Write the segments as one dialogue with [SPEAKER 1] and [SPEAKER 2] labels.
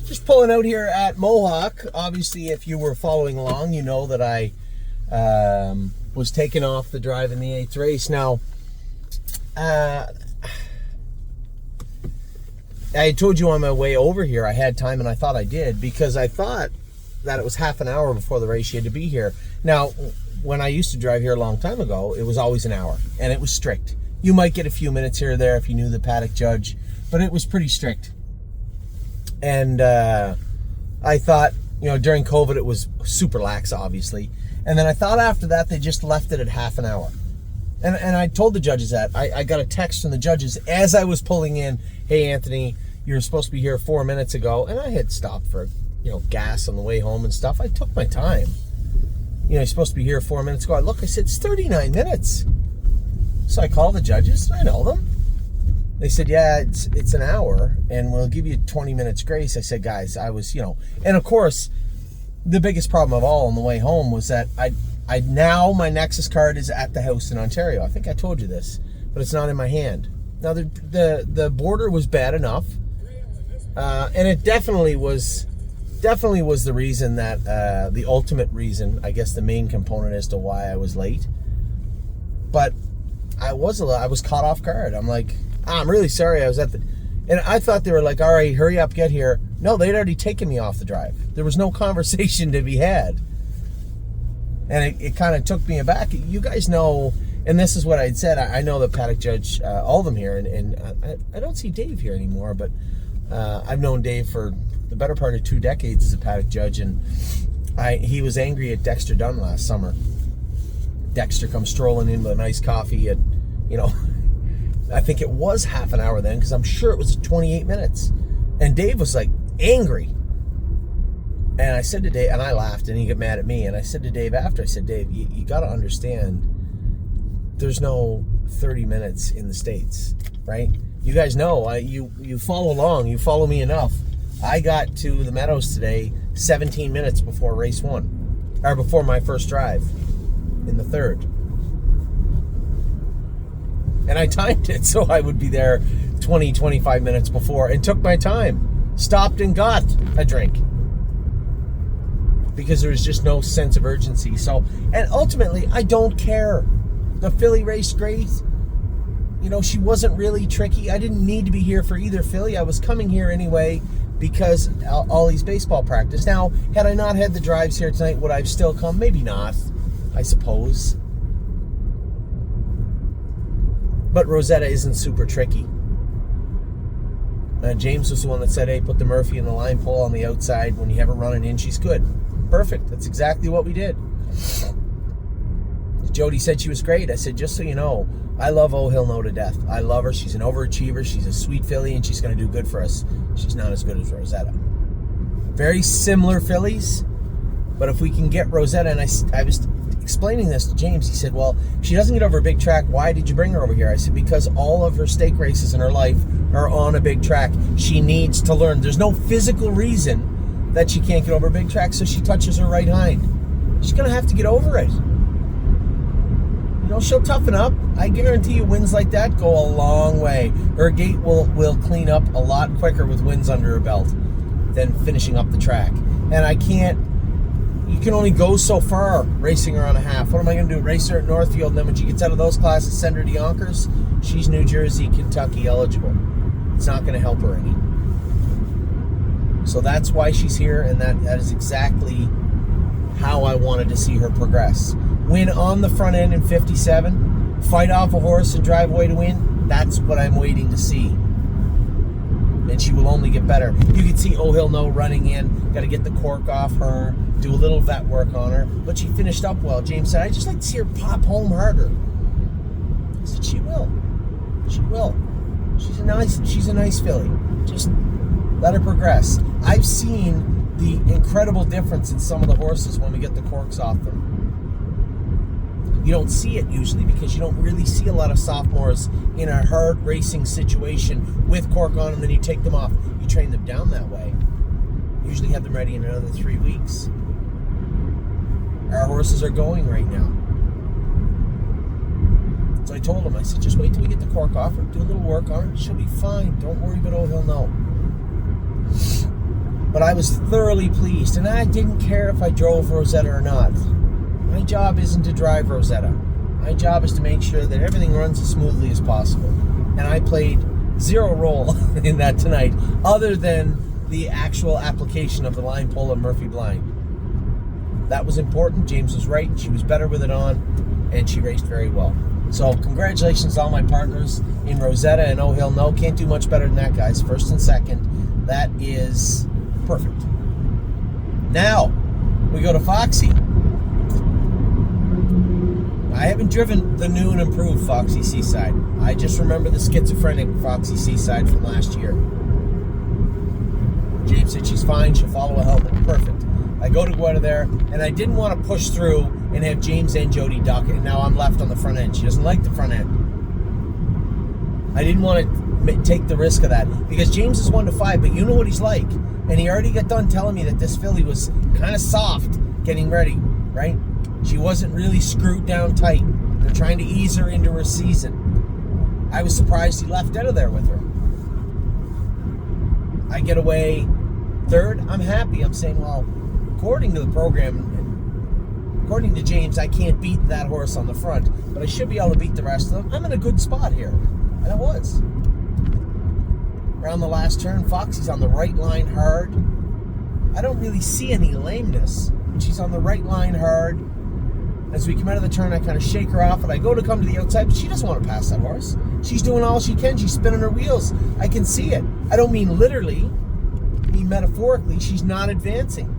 [SPEAKER 1] Just pulling out here at Mohawk. Obviously, if you were following along, you know that I was taking off the drive in the 8th race. Now, I told you on my way over here I had time, and I thought I did, because I thought that it was half an hour before the race you had to be here. Now, when I used to drive here a long time ago, it was always an hour, and it was strict. You might get a few minutes here or there if you knew the paddock judge, but it was pretty strict. And I thought, during COVID it was super lax, obviously. And then I thought after that they just left it at half an hour. And I told the judges that. I got a text from the judges as I was pulling in, "Hey, Anthony, you were supposed to be here 4 minutes ago." And I had stopped for, gas on the way home and stuff. I took my time. You're supposed to be here 4 minutes ago. I said, it's 39 minutes. So I called the judges. I know them. They said, yeah, it's an hour, and we'll give you 20 minutes grace. I said, guys, I was, and of course, the biggest problem of all on the way home was that I now my Nexus card is at the house in Ontario. I think I told you this, but it's not in my hand. Now, the border was bad enough, and it definitely was the reason that, the ultimate reason, I guess the main component as to why I was late. But I was caught off guard. I'm like, I'm really sorry. I was and I thought they were like, all right, hurry up, get here. No, they'd already taken me off the drive. There was no conversation to be had. And it kind of took me aback. You guys know, and this is what I'd said, I know the paddock judge, all of them here, and I don't see Dave here anymore, but I've known Dave for the better part of 2 decades as a paddock judge, and he was angry at Dexter Dunn last summer. Dexter comes strolling in with a nice coffee at, I think it was half an hour then, because I'm sure it was 28 minutes. And Dave was like angry. And I said to Dave, and I laughed, and he got mad at me. And I said to Dave after, I said, Dave, you got to understand, there's no 30 minutes in the States, right? You guys know, you follow along, you follow me enough. I got to the Meadows today 17 minutes before race 1, or before my first drive in the 3rd. And I timed it so I would be there 20, 25 minutes before, and took my time. Stopped and got a drink. Because there was just no sense of urgency. So, and ultimately, I don't care. The filly raced great. She wasn't really tricky. I didn't need to be here for either filly. I was coming here anyway because Ollie's baseball practice. Now, had I not had the drives here tonight, would I have still come? Maybe not, I suppose. But Rosetta isn't super tricky. James was the one that said, hey, put the Murphy in the line pole on the outside. When you have her running in, she's good. Perfect. That's exactly what we did. Jody said she was great. I said, just so you know, I love Oh Hill No to death. I love her. She's an overachiever. She's a sweet filly, and she's going to do good for us. She's not as good as Rosetta. Very similar fillies, but if we can get Rosetta, and I was explaining this to James, he said, well, if she doesn't get over a big track, why did you bring her over here? I said, because all of her stake races in her life are on a big track. She needs to learn. There's no physical reason that she can't get over a big track, so she touches her right hind. She's going to have to get over it. She'll toughen up. I guarantee you wins like that go a long way. Her gait will clean up a lot quicker with wins under her belt than finishing up the track. And you can only go so far racing her on a half. What am I going to do? Race her at Northfield, and then when she gets out of those classes, send her to Yonkers? She's New Jersey, Kentucky eligible. It's not going to help her any. So that's why she's here, and that is exactly how I wanted to see her progress. Win on the front end in 57, fight off a horse and drive away to win. That's what I'm waiting to see. And she will only get better. You can see Oh Hill No running in. Got to get the cork off her, do a little vet work on her. But she finished up well. James said, I'd just like to see her pop home harder. I said, she will. She will. She's a nice filly. Just let her progress. I've seen the incredible difference in some of the horses when we get the corks off them. You don't see it usually because you don't really see a lot of sophomores in a hard racing situation with cork on, and then you take them off. You train them down that way. You usually have them ready in another 3 weeks. Our horses are going right now. So I told him, I said, just wait till we get the cork off her, do a little work on her. She'll be fine. Don't worry about Oh Hill No. But I was thoroughly pleased, and I didn't care if I drove Rosetta or not. My job isn't to drive Rosetta. My job is to make sure that everything runs as smoothly as possible. And I played zero role in that tonight, other than the actual application of the line pull and Murphy blind. That was important. James was right. She was better with it on, and she raced very well. So congratulations to all my partners in Rosetta and Oh Hill No. Can't do much better than that, guys. First and second. That is perfect. Now, we go to Foxy. I haven't driven the new and improved Foxy Seaside. I just remember the schizophrenic Foxy Seaside from last year. James said she's fine. She'll follow a helmet. Perfect. I go to go out of there, and I didn't want to push through and have James and Jody duck it. And now I'm left on the front end. She doesn't like the front end. I didn't want to take the risk of that because James is 1-5, but you know what he's like. And he already got done telling me that this filly was kind of soft getting ready, right? She wasn't really screwed down tight. They're trying to ease her into her season. I was surprised he left out of there with her. I get away third. I'm happy. I'm saying, well, according to the program, according to James, I can't beat that horse on the front, but I should be able to beat the rest of them. I'm in a good spot here. And I was. Around the last turn, Foxy's on the right line hard. I don't really see any lameness. She's on the right line hard. As we come out of the turn, I kind of shake her off, and I go to come to the outside, but she doesn't want to pass that horse. She's doing all she can. She's spinning her wheels. I can see it. I don't mean literally. I mean metaphorically. She's not advancing.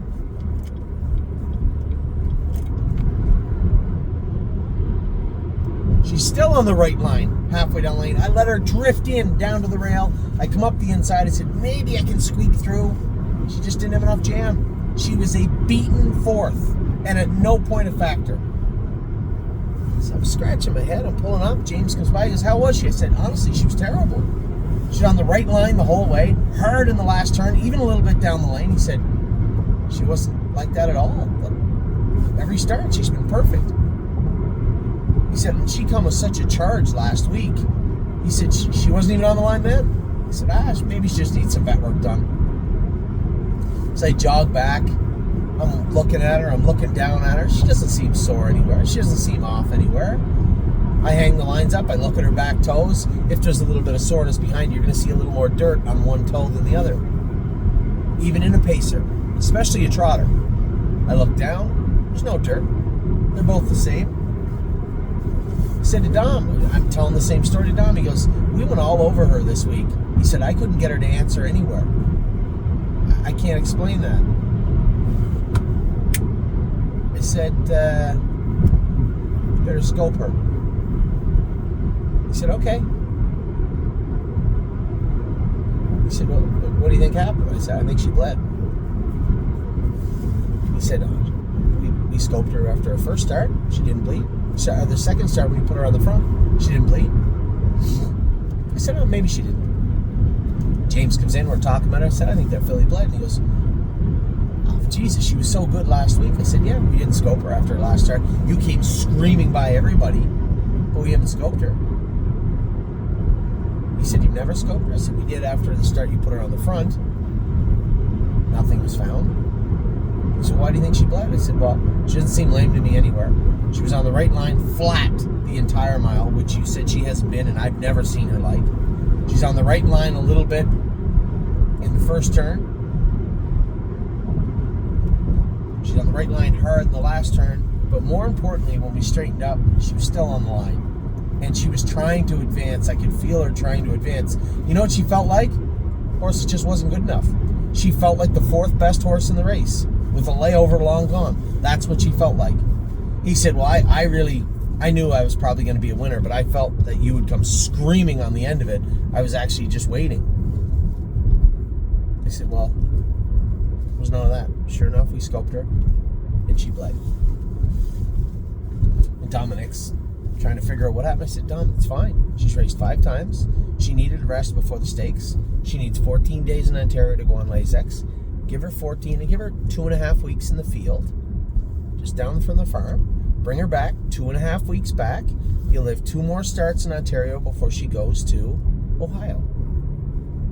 [SPEAKER 1] She's still on the right line, halfway down the lane. I let her drift in, down to the rail. I come up the inside. I said, maybe I can squeak through. She just didn't have enough jam. She was a beaten fourth, and at no point a factor. So I'm scratching my head. I'm pulling up. James comes by. He goes, how was she? I said, honestly, she was terrible. She's on the right line the whole way, hard in the last turn, even a little bit down the lane. He said, she wasn't like that at all. But every start, she's been perfect. He said, she come with such a charge last week. He said, she wasn't even on the line then. He said, maybe she just needs some vet work done. So I jog back. I'm looking at her. I'm looking down at her. She doesn't seem sore anywhere. She doesn't seem off anywhere. I hang the lines up. I look at her back toes. If there's a little bit of soreness behind, you're going to see a little more dirt on one toe than the other. Even in a pacer, especially a trotter. I look down. There's no dirt. They're both the same. I said to Dom, I'm telling the same story to Dom. He goes, we went all over her this week. He said, I couldn't get her to answer anywhere. I can't explain that. I said, better scope her. He said, okay. He said, well, what do you think happened? I said, I think she bled. He said, we scoped her after her first start. She didn't bleed. The second start, we put her on the front. She didn't bleed. I said, oh, maybe she didn't. James comes in, we're talking about her. I said, I think that filly bled. And he goes, oh, Jesus, she was so good last week. I said, yeah, we didn't scope her after her last start. You came screaming by everybody, but we haven't scoped her. He said, you've never scoped her? I said, we did after the start. You put her on the front. Nothing was found. He said, why do you think she bled? I said, well, she doesn't seem lame to me anywhere. She was on the right line flat the entire mile, which you said she hasn't been, and I've never seen her like. She's on the right line a little bit in the first turn. She's on the right line hard in the last turn. But more importantly, when we straightened up, she was still on the line. And she was trying to advance. I could feel her trying to advance. You know what she felt like? Horse just wasn't good enough. She felt like the fourth best horse in the race with a layover long gone. That's what she felt like. He said, well, I knew I was probably going to be a winner, but I felt that you would come screaming on the end of it. I was actually just waiting. I said, well, there was none of that. Sure enough, we scoped her, and she bled. And Dominic's trying to figure out what happened. I said, Dom, it's fine. She's raced 5 times. She needed a rest before the stakes. She needs 14 days in Ontario to go on Lasix. Give her 14 and give her 2.5 weeks in the field, just down from the farm. Bring her back 2.5 weeks back. You'll have 2 more starts in Ontario before she goes to Ohio.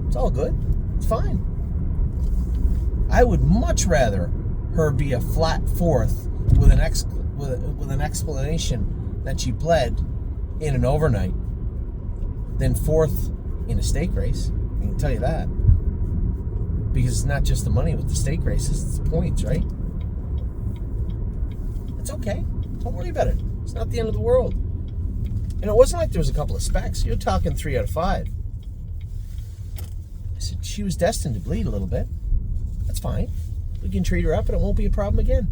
[SPEAKER 1] It's all good. It's fine. I would much rather her be a flat fourth with an explanation that she bled in an overnight than fourth in a stake race. I can tell you that. Because it's not just the money with the stake races, it's the points, right? It's okay. Don't worry about it. It's not the end of the world. And it wasn't like there was a couple of specks. You're talking 3 out of 5. I said, she was destined to bleed a little bit. That's fine. We can treat her up and it won't be a problem again.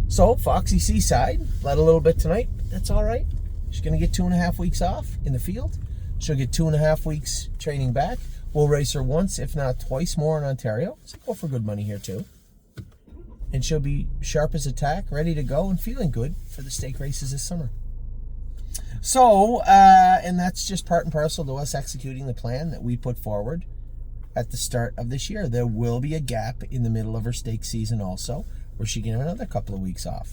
[SPEAKER 1] So, Foxy Seaside bled a little bit tonight, but that's all right. She's going to get 2.5 weeks off in the field. She'll get 2.5 weeks training back. We'll race her once, if not twice more in Ontario. So go for good money here too. And she'll be sharp as a tack, ready to go, and feeling good for the stake races this summer. So, and that's just part and parcel to us executing the plan that we put forward at the start of this year. There will be a gap in the middle of her stake season also, where she can have another couple of weeks off.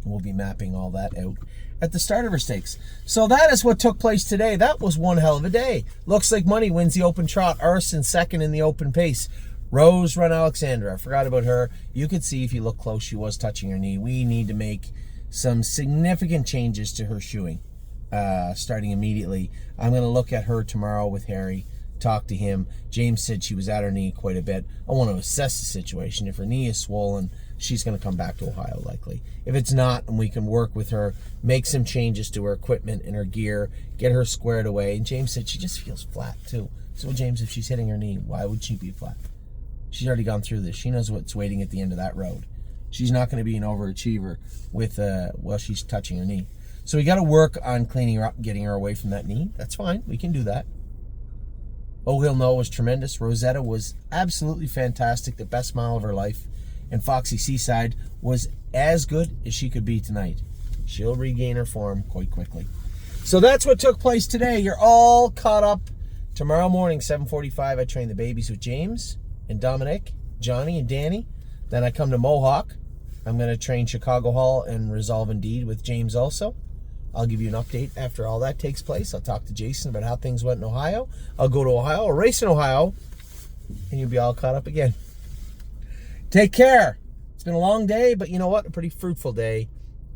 [SPEAKER 1] We'll be mapping all that out at the start of her stakes. So that is what took place today. That was one hell of a day. Looks like Money wins the open trot. Arson second in the open pace. Rose run Alexandra. I forgot about her. You could see if you look close, she was touching her knee. We need to make some significant changes to her shoeing starting immediately. I'm going to look at her tomorrow with Harry, talk to him. James said she was at her knee quite a bit. I want to assess the situation. If her knee is swollen, she's going to come back to Ohio likely. If it's not, and we can work with her, make some changes to her equipment and her gear, get her squared away. And James said she just feels flat too. So James, if she's hitting her knee, why would she be flat? She's already gone through this. She knows what's waiting at the end of that road. She's not going to be an overachiever with while she's touching her knee. So we got to work on cleaning her up, getting her away from that knee. That's fine. We can do that. Oh, He'll Know was tremendous. Rosetta was absolutely fantastic, the best mile of her life. And Foxy Seaside was as good as she could be tonight. She'll regain her form quite quickly. So that's what took place today. You're all caught up. Tomorrow morning, 7:45, I train the babies with James and Dominic, Johnny and Danny. Then I come to Mohawk. I'm going to train Chicago Hall and Resolve Indeed with James also. I'll give you an update after all that takes place. I'll talk to Jason about how things went in Ohio. I'll go to Ohio, I'll race in Ohio, and you'll be all caught up again. Take care. It's been a long day, but you know what? A pretty fruitful day.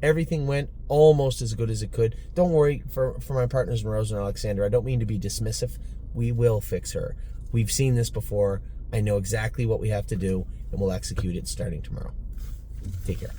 [SPEAKER 1] Everything went almost as good as it could. Don't worry for my partners in Rose and Alexander. I don't mean to be dismissive. We will fix her. We've seen this before. I know exactly what we have to do, and we'll execute it starting tomorrow. Take care.